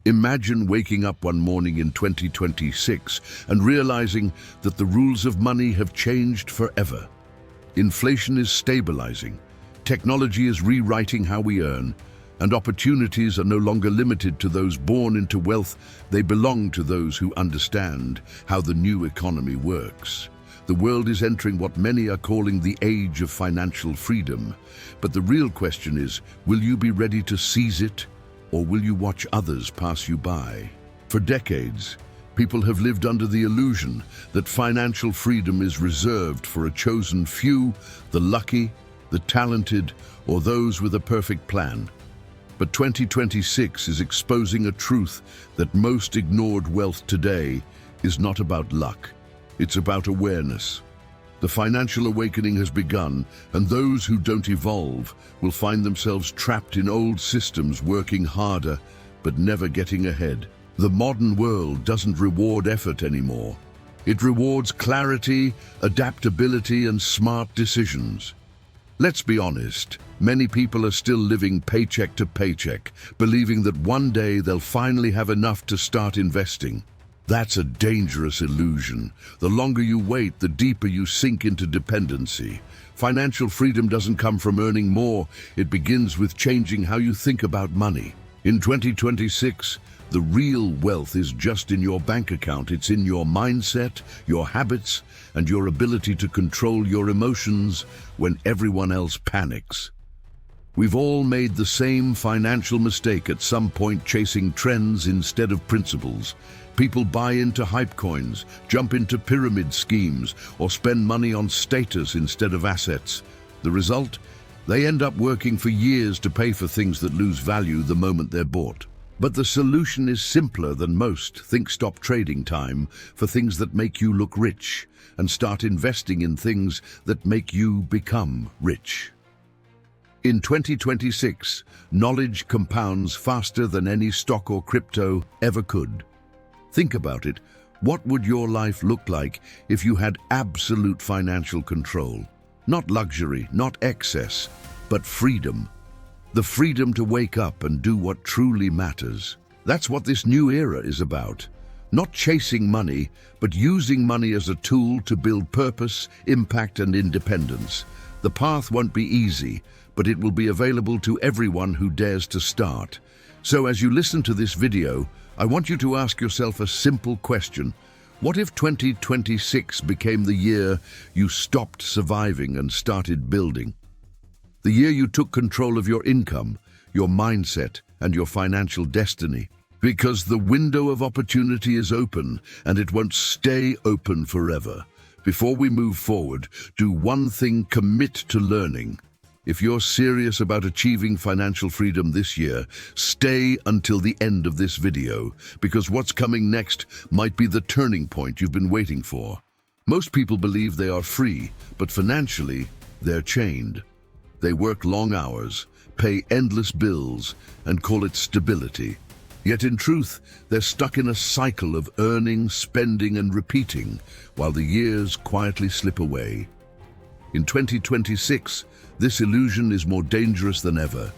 Imagine waking up one morning in 2026 and realizing that the rules of money have changed forever. Inflation is stabilizing, technology is rewriting how we earn, and opportunities are no longer limited to those born into wealth. They belong to those who understand how the new economy works. The world is entering what many are calling the age of financial freedom. But the real question is, will you be ready to seize it, or will you watch others pass you by? For decades, people have lived under the illusion that financial freedom is reserved for a chosen few, the lucky, the talented, or those with a perfect plan. But 2026 is exposing a truth that most ignored wealth today is not about luck. It's about awareness. The financial awakening has begun, and those who don't evolve will find themselves trapped in old systems, working harder but never getting ahead. The modern world doesn't reward effort anymore. It rewards clarity, adaptability, and smart decisions. Let's be honest, many people are still living paycheck to paycheck, believing that one day they'll finally have enough to start investing. That's a dangerous illusion. The longer you wait, the deeper you sink into dependency. Financial freedom doesn't come from earning more. It begins with changing how you think about money. In 2026, the real wealth is just in your bank account. It's in your mindset, your habits, and your ability to control your emotions when everyone else panics. We've all made the same financial mistake at some point, chasing trends instead of principles. People buy into hype coins, jump into pyramid schemes, or spend money on status instead of assets. The result? They end up working for years to pay for things that lose value the moment they're bought. But the solution is simpler than most. Stop trading time for things that make you look rich, and start investing in things that make you become rich. In 2026, knowledge compounds faster than any stock or crypto ever could. Think about it. What would your life look like if you had absolute financial control? Not luxury, not excess, but freedom. The freedom to wake up and do what truly matters. That's what this new era is about. Not chasing money, but using money as a tool to build purpose, impact, and independence. The path won't be easy, but it will be available to everyone who dares to start. So as you listen to this video, I want you to ask yourself a simple question. What if 2026 became the year you stopped surviving and started building? The year you took control of your income, your mindset, and your financial destiny. Because the window of opportunity is open, and it won't stay open forever. Before we move forward, do one thing: commit to learning. If you're serious about achieving financial freedom this year, stay until the end of this video, because what's coming next might be the turning point you've been waiting for. Most people believe they are free, but financially, they're chained. They work long hours, pay endless bills, and call it stability. Yet in truth, they're stuck in a cycle of earning, spending, and repeating, while the years quietly slip away. In 2026, this illusion is more dangerous than ever,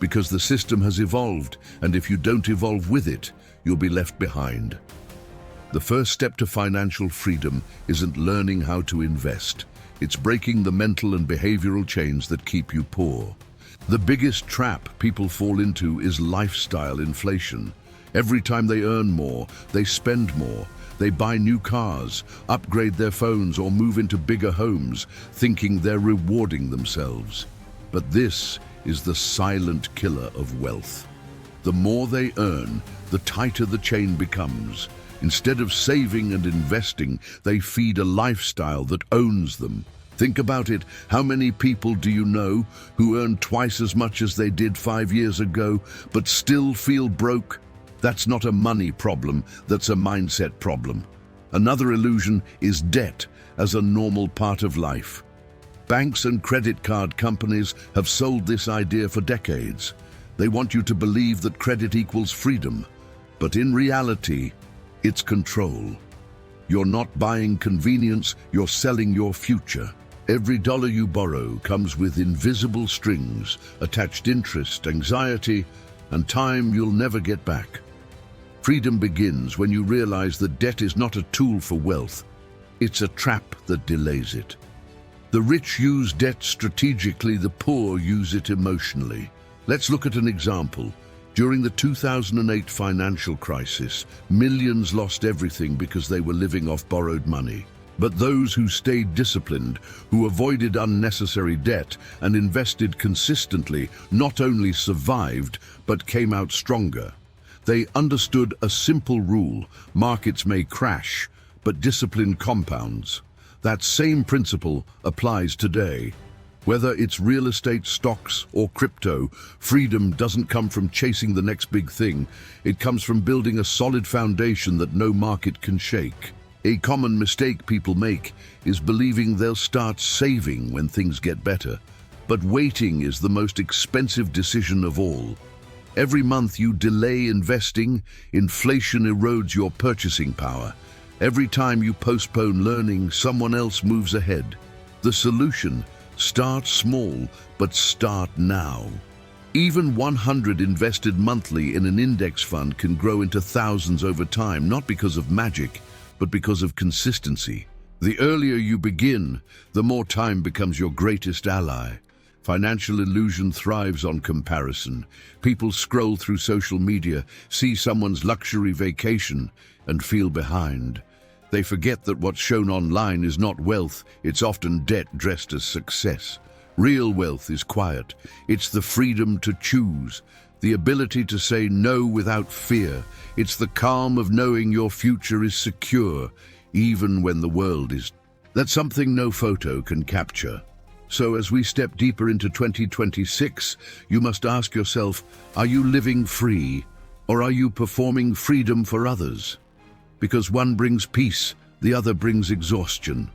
because the system has evolved, and if you don't evolve with it, you'll be left behind. The first step to financial freedom isn't learning how to invest. It's breaking the mental and behavioral chains that keep you poor. The biggest trap people fall into is lifestyle inflation. Every time they earn more, they spend more. They buy new cars, upgrade their phones, or move into bigger homes, thinking they're rewarding themselves. But this is the silent killer of wealth. The more they earn, the tighter the chain becomes. Instead of saving and investing, they feed a lifestyle that owns them. Think about it. How many people do you know who earn twice as much as they did 5 years ago, but still feel broke? That's not a money problem, that's a mindset problem. Another illusion is debt as a normal part of life. Banks and credit card companies have sold this idea for decades. They want you to believe that credit equals freedom, but in reality, it's control. You're not buying convenience, you're selling your future. Every dollar you borrow comes with invisible strings, attached interest, anxiety, and time you'll never get back. Freedom begins when you realize that debt is not a tool for wealth. It's a trap that delays it. The rich use debt strategically, the poor use it emotionally. Let's look at an example. During the 2008 financial crisis, millions lost everything because they were living off borrowed money. But those who stayed disciplined, who avoided unnecessary debt and invested consistently, not only survived, but came out stronger. They understood a simple rule: markets may crash, but discipline compounds. That same principle applies today. Whether it's real estate, stocks, or crypto, freedom doesn't come from chasing the next big thing. It comes from building a solid foundation that no market can shake. A common mistake people make is believing they'll start saving when things get better. But waiting is the most expensive decision of all. Every month you delay investing, inflation erodes your purchasing power. Every time you postpone learning, someone else moves ahead. The solution: start small, but start now. Even 100 invested monthly in an index fund can grow into thousands over time, not because of magic, but because of consistency. The earlier you begin, the more time becomes your greatest ally. Financial illusion thrives on comparison. People scroll through social media, see someone's luxury vacation, and feel behind. They forget that what's shown online is not wealth, it's often debt dressed as success. Real wealth is quiet. It's the freedom to choose, the ability to say no without fear. It's the calm of knowing your future is secure, even when the world is. That's something no photo can capture. So as we step deeper into 2026, you must ask yourself, are you living free, or are you performing freedom for others? Because one brings peace, the other brings exhaustion.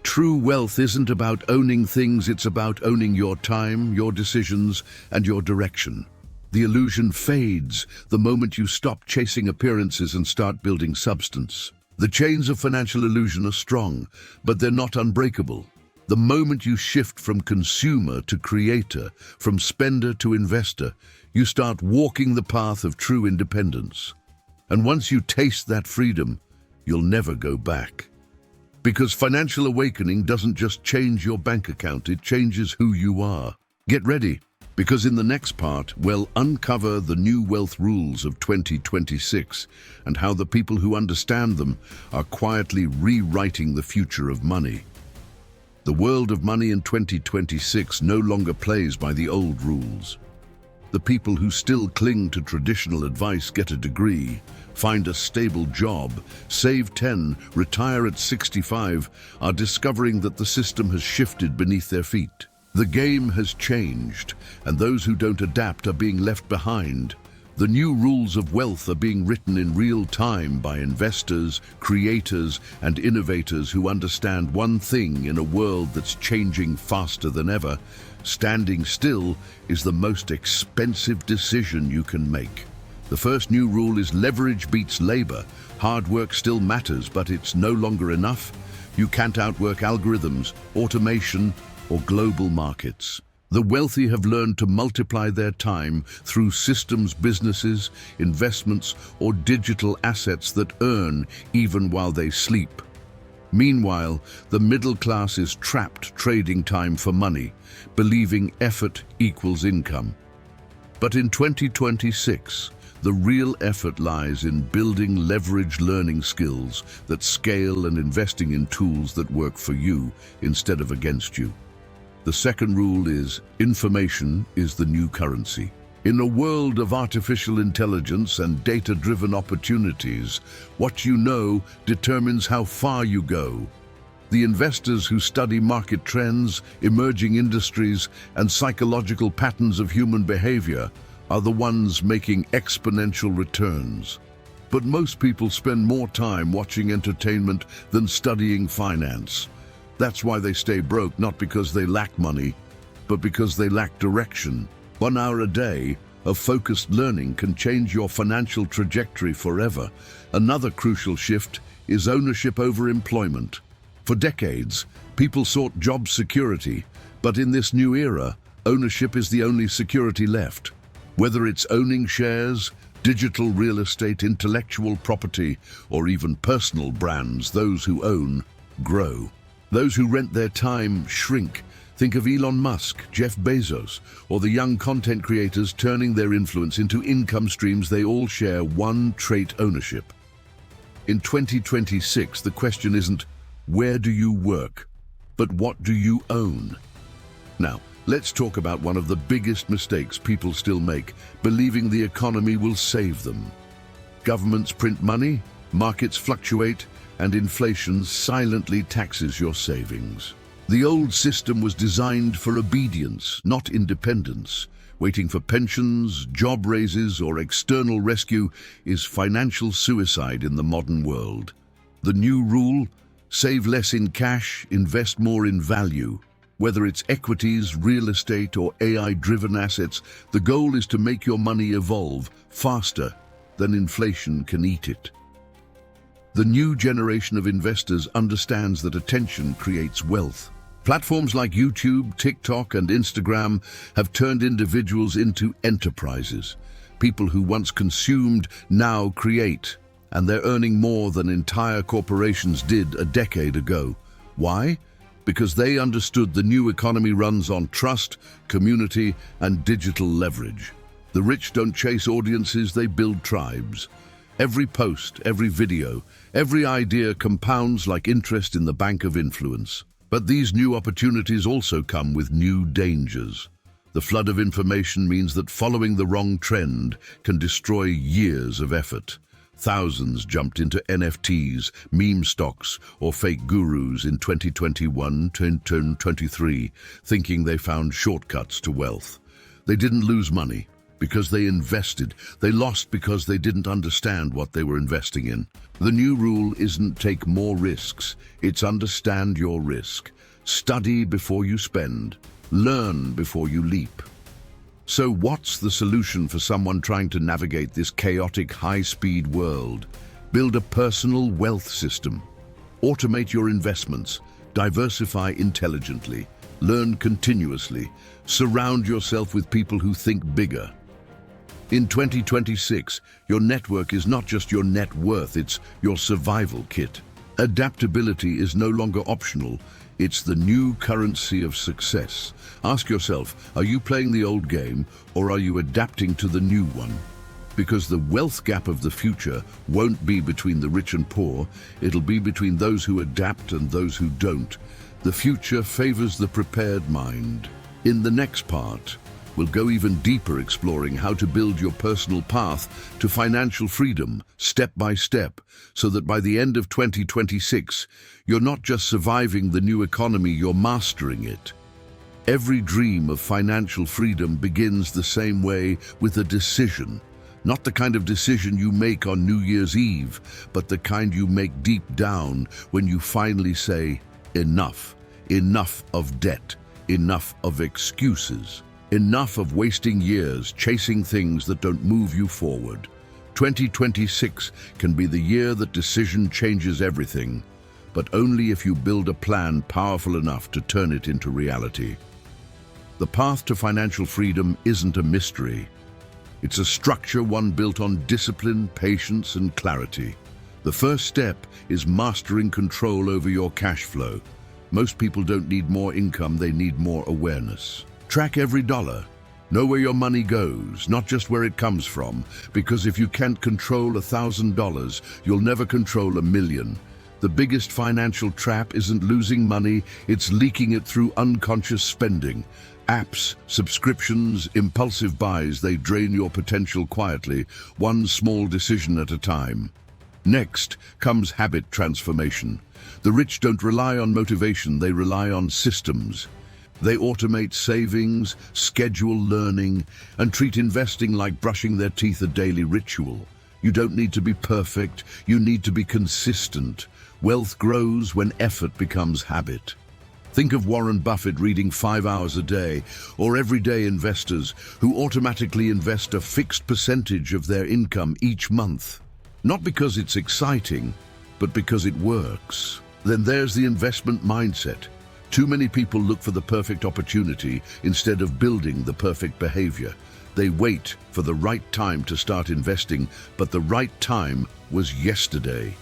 True wealth isn't about owning things, it's about owning your time, your decisions, and your direction. The illusion fades the moment you stop chasing appearances and start building substance. The chains of financial illusion are strong, but they're not unbreakable. The moment you shift from consumer to creator, from spender to investor, you start walking the path of true independence. And once you taste that freedom, you'll never go back. Because financial awakening doesn't just change your bank account, it changes who you are. Get ready, because in the next part, we'll uncover the new wealth rules of 2026 and how the people who understand them are quietly rewriting the future of money. The world of money in 2026 no longer plays by the old rules. The people who still cling to traditional advice: get a degree, find a stable job, save 10, retire at 65, are discovering that the system has shifted beneath their feet. The game has changed, and those who don't adapt are being left behind. The new rules of wealth are being written in real time by investors, creators, and innovators who understand one thing in a world that's changing faster than ever: standing still is the most expensive decision you can make. The first new rule is leverage beats labor. Hard work still matters, but it's no longer enough. You can't outwork algorithms, automation, or global markets. The wealthy have learned to multiply their time through systems, businesses, investments, or digital assets that earn even while they sleep. Meanwhile, the middle class is trapped trading time for money, believing effort equals income. But in 2026, the real effort lies in building leveraged learning skills that scale and investing in tools that work for you instead of against you. The second rule is information is the new currency. In a world of artificial intelligence and data-driven opportunities, what you know determines how far you go. The investors who study market trends, emerging industries, and psychological patterns of human behavior are the ones making exponential returns. But most people spend more time watching entertainment than studying finance. That's why they stay broke, not because they lack money, but because they lack direction. 1 hour a day of focused learning can change your financial trajectory forever. Another crucial shift is ownership over employment. For decades, people sought job security, but in this new era, ownership is the only security left. Whether it's owning shares, Digital real estate, intellectual property, or even personal brands. Those who own grow. Those who rent their time shrink. Think of Elon Musk, Jeff Bezos, or the young content creators turning their influence into income streams. They all share one trait: ownership. In 2026, the question isn't where do you work, but what do you own? Now, let's talk about one of the biggest mistakes people still make: believing the economy will save them. Governments print money, markets fluctuate, and inflation silently taxes your savings. The old system was designed for obedience, not independence. Waiting for pensions, job raises, or external rescue is financial suicide in the modern world. The new rule: save less in cash, invest more in value. Whether it's equities, real estate, or AI-driven assets, the goal is to make your money evolve faster than inflation can eat it. The new generation of investors understands that attention creates wealth. Platforms like YouTube, TikTok, and Instagram have turned individuals into enterprises. People who once consumed now create, and they're earning more than entire corporations did a decade ago. Why? Because they understood the new economy runs on trust, community, and digital leverage. The rich don't chase audiences, they build tribes. Every post, every video, every idea compounds like interest in the bank of influence. But these new opportunities also come with new dangers. The flood of information means that following the wrong trend can destroy years of effort. Thousands jumped into NFTs, meme stocks, or fake gurus in 2021 to 2023, thinking they found shortcuts to wealth. They didn't lose money because they invested. They lost because they didn't understand what they were investing in. The new rule isn't take more risks, it's understand your risk. Study before you spend. Learn before you leap. So what's the solution for someone trying to navigate this chaotic, high-speed world? Build a personal wealth system. Automate your investments. Diversify intelligently. Learn continuously. Surround yourself with people who think bigger. In 2026, your network is not just your net worth, it's your survival kit. Adaptability is no longer optional, it's the new currency of success. Ask yourself, are you playing the old game or are you adapting to the new one? Because the wealth gap of the future won't be between the rich and poor, it'll be between those who adapt and those who don't. The future favors the prepared mind. In the next part, we'll go even deeper, exploring how to build your personal path to financial freedom step by step, so that by the end of 2026, you're not just surviving the new economy, you're mastering it. Every dream of financial freedom begins the same way, with a decision. Not the kind of decision you make on New Year's Eve, but the kind you make deep down when you finally say, enough. Enough of debt. Enough of excuses. Enough of wasting years chasing things that don't move you forward. 2026 can be the year that decision changes everything, but only if you build a plan powerful enough to turn it into reality. The path to financial freedom isn't a mystery. It's a structure, one built on discipline, patience, and clarity. The first step is mastering control over your cash flow. Most people don't need more income, they need more awareness. Track every dollar. Know where your money goes, not just where it comes from, because if you can't control $1,000, you'll never control $1 million. The biggest financial trap isn't losing money, it's leaking it through unconscious spending. Apps, subscriptions, impulsive buys, they drain your potential quietly, one small decision at a time. Next comes habit transformation. The rich don't rely on motivation, they rely on systems. They automate savings, schedule learning, and treat investing like brushing their teeth a daily ritual. You don't need to be perfect, you need to be consistent. Wealth grows when effort becomes habit. Think of Warren Buffett reading 5 hours a day, or everyday investors who automatically invest a fixed percentage of their income each month. Not because it's exciting, but because it works. Then there's the investment mindset. Too many people look for the perfect opportunity instead of building the perfect behavior. They wait for the right time to start investing, but the right time was yesterday.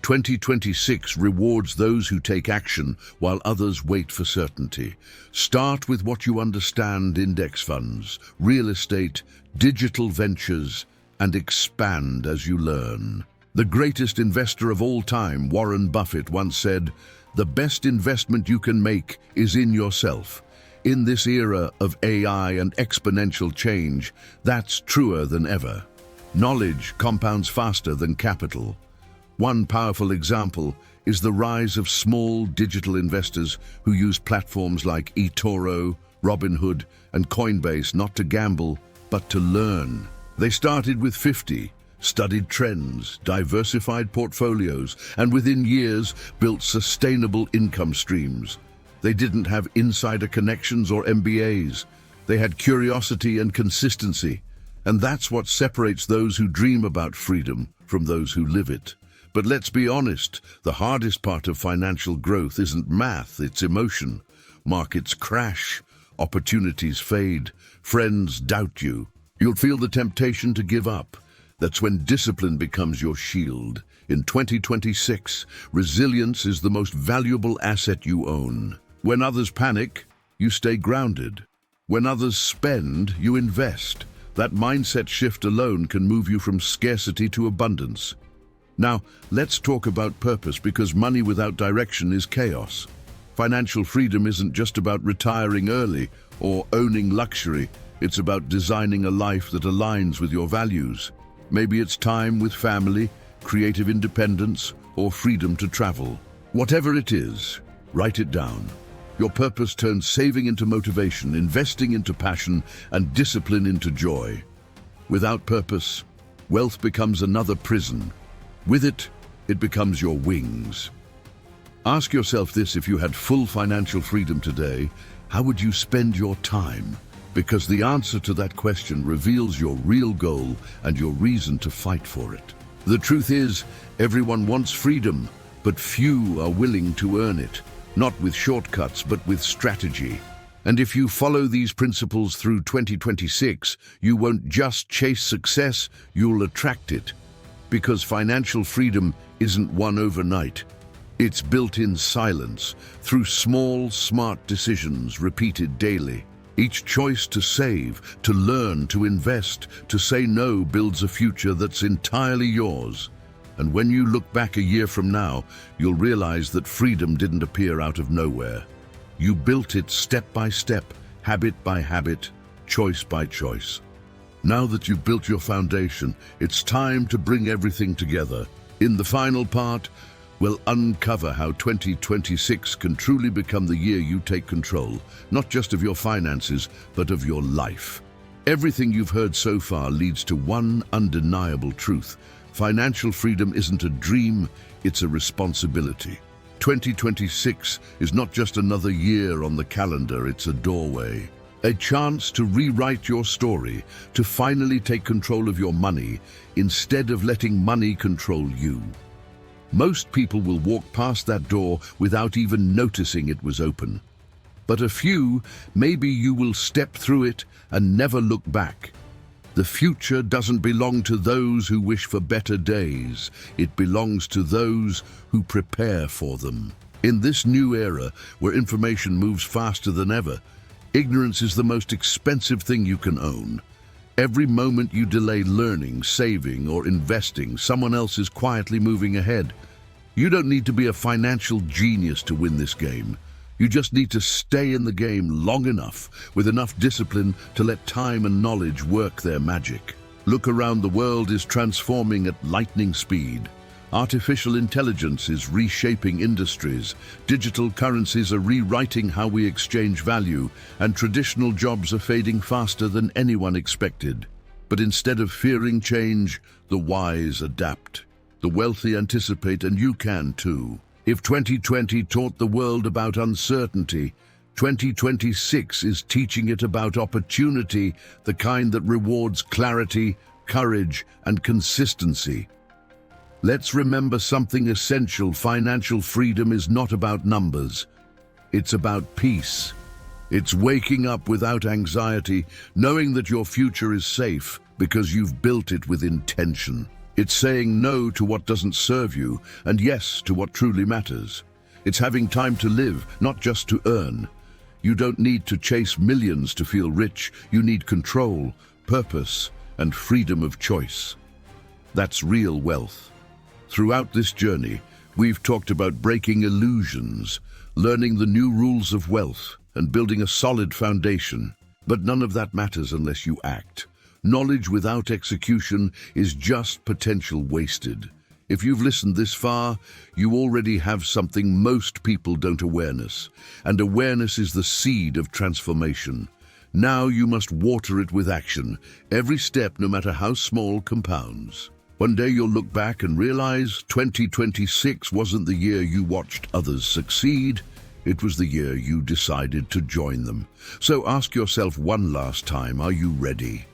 2026 rewards those who take action while others wait for certainty. Start with what you understand: index funds, real estate, digital ventures, and expand as you learn. The greatest investor of all time, Warren Buffett, once said, "The best investment you can make is in yourself." In this era of AI and exponential change, that's truer than ever. Knowledge compounds faster than capital. One powerful example is the rise of small digital investors who use platforms like eToro, Robinhood, and Coinbase not to gamble, but to learn. They started with 50, studied trends, diversified portfolios, and within years built sustainable income streams. They didn't have insider connections or MBAs. They had curiosity and consistency. And that's what separates those who dream about freedom from those who live it. But let's be honest, the hardest part of financial growth isn't math, it's emotion. Markets crash, opportunities fade, friends doubt you. You'll feel the temptation to give up. That's when discipline becomes your shield. In 2026, resilience is the most valuable asset you own. When others panic, you stay grounded. When others spend, you invest. That mindset shift alone can move you from scarcity to abundance. Now, let's talk about purpose, because money without direction is chaos. Financial freedom isn't just about retiring early or owning luxury. It's about designing a life that aligns with your values. Maybe it's time with family, creative independence, or freedom to travel. Whatever it is, write it down. Your purpose turns saving into motivation, investing into passion, and discipline into joy. Without purpose, wealth becomes another prison. With it, it becomes your wings. Ask yourself this: if you had full financial freedom today, how would you spend your time? Because the answer to that question reveals your real goal and your reason to fight for it. The truth is, everyone wants freedom, but few are willing to earn it. Not with shortcuts, but with strategy. And if you follow these principles through 2026, you won't just chase success, you'll attract it. Because financial freedom isn't won overnight. It's built in silence, through small, smart decisions repeated daily. Each choice to save, to learn, to invest, to say no builds a future that's entirely yours. And when you look back a year from now, you'll realize that freedom didn't appear out of nowhere. You built it step by step, habit by habit, choice by choice. Now that you've built your foundation, it's time to bring everything together. In the final part, we'll uncover how 2026 can truly become the year you take control, not just of your finances, but of your life. Everything you've heard so far leads to one undeniable truth. Financial freedom isn't a dream, it's a responsibility. 2026 is not just another year on the calendar, it's a doorway. A chance to rewrite your story, to finally take control of your money, instead of letting money control you. Most people will walk past that door without even noticing it was open. But a few, maybe you will step through it and never look back. The future doesn't belong to those who wish for better days. It belongs to those who prepare for them. In this new era, where information moves faster than ever, ignorance is the most expensive thing you can own. Every moment you delay learning, saving, or investing, someone else is quietly moving ahead. You don't need to be a financial genius to win this game. You just need to stay in the game long enough, with enough discipline to let time and knowledge work their magic. Look around, the world is transforming at lightning speed. Artificial intelligence is reshaping industries, digital currencies are rewriting how we exchange value, and traditional jobs are fading faster than anyone expected. But instead of fearing change, the wise adapt. The wealthy anticipate, and you can too. If 2020 taught the world about uncertainty, 2026 is teaching it about opportunity, the kind that rewards clarity, courage, and consistency. Let's remember something essential: financial freedom is not about numbers. It's about peace. It's waking up without anxiety, knowing that your future is safe because you've built it with intention. It's saying no to what doesn't serve you and yes to what truly matters. It's having time to live, not just to earn. You don't need to chase millions to feel rich. You need control, purpose, and freedom of choice. That's real wealth. Throughout this journey, we've talked about breaking illusions, learning the new rules of wealth, and building a solid foundation. But none of that matters unless you act. Knowledge without execution is just potential wasted. If you've listened this far, you already have something most people don't awareness. And awareness is the seed of transformation. Now you must water it with action. Every step, no matter how small, compounds. One day you'll look back and realize 2026 wasn't the year you watched others succeed. It was the year you decided to join them. So ask yourself one last time, are you ready?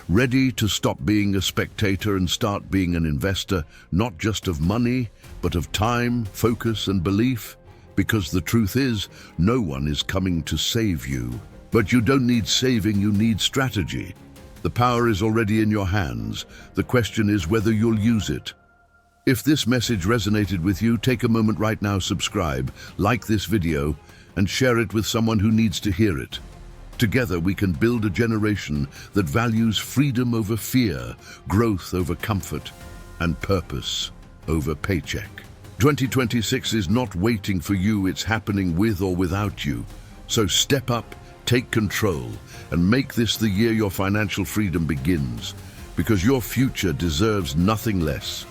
Ready to stop being a spectator and start being an investor, not just of money, but of time, focus, and belief? Because the truth is, no one is coming to save you. But you don't need saving, you need strategy. The power is already in your hands. The question is whether you'll use it. If this message resonated with you, take a moment right now, subscribe, like this video, and share it with someone who needs to hear it. Together we can build a generation that values freedom over fear, growth over comfort, and purpose over paycheck. 2026 is not waiting for you, it's happening with or without you. So step up, take control, and make this the year your financial freedom begins, because your future deserves nothing less.